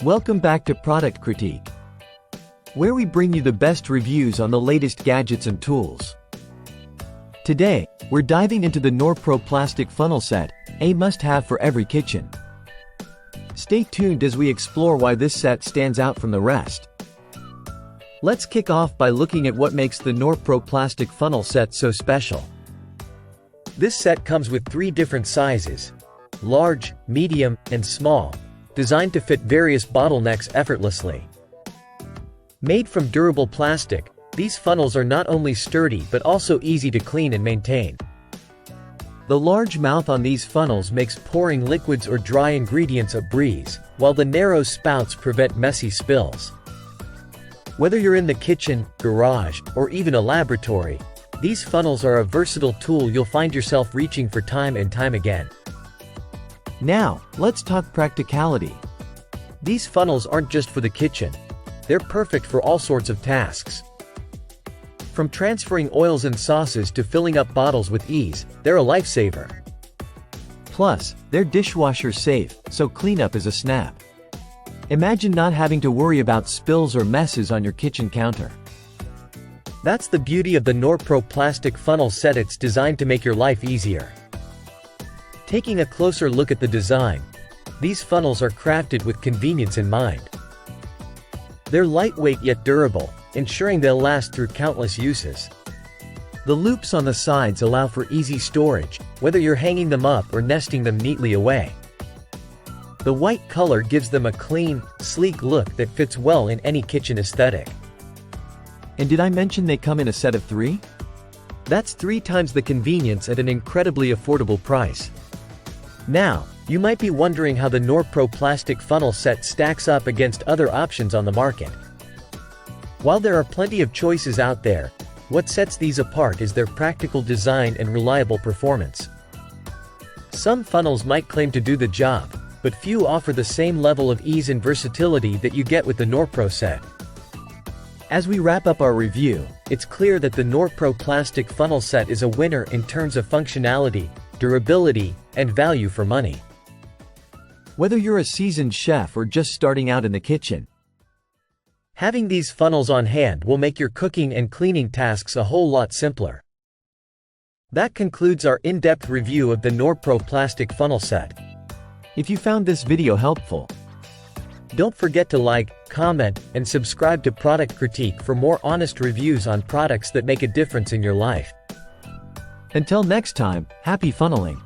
Welcome back to Product Critique, where we bring you the best reviews on the latest gadgets and tools. Today, we're diving into the Norpro plastic funnel set, a must-have for every kitchen. Stay tuned as we explore why this set stands out from the rest. Let's kick off by looking at what makes the Norpro plastic funnel set so special. This set comes with 3 different sizes: large, medium, and small, designed to fit various bottlenecks effortlessly. Made from durable plastic, these funnels are not only sturdy but also easy to clean and maintain. The large mouth on these funnels makes pouring liquids or dry ingredients a breeze, while the narrow spouts prevent messy spills. Whether you're in the kitchen, garage, or even a laboratory, these funnels are a versatile tool you'll find yourself reaching for time and time again. Now, let's talk practicality. These funnels aren't just for the kitchen. They're perfect for all sorts of tasks. From transferring oils and sauces to filling up bottles with ease, they're a lifesaver. Plus, they're dishwasher safe, so cleanup is a snap. Imagine not having to worry about spills or messes on your kitchen counter. That's the beauty of the Norpro plastic funnel set. It's designed to make your life easier. Taking a closer look at the design, these funnels are crafted with convenience in mind. They're lightweight yet durable, ensuring they'll last through countless uses. The loops on the sides allow for easy storage, whether you're hanging them up or nesting them neatly away. The white color gives them a clean, sleek look that fits well in any kitchen aesthetic. And did I mention they come in a set of 3? That's 3 times the convenience at an incredibly affordable price. Now, you might be wondering how the Norpro plastic funnel set stacks up against other options on the market. While there are plenty of choices out there, what sets these apart is their practical design and reliable performance. Some funnels might claim to do the job, but few offer the same level of ease and versatility that you get with the Norpro set. As we wrap up our review, it's clear that the Norpro plastic funnel set is a winner in terms of functionality, durability, and value for money. Whether you're a seasoned chef or just starting out in the kitchen, having these funnels on hand will make your cooking and cleaning tasks a whole lot simpler. That concludes our in-depth review of the Norpro plastic funnel set. If you found this video helpful, don't forget to like, comment, and subscribe to Product Critique for more honest reviews on products that make a difference in your life. Until next time, happy funneling!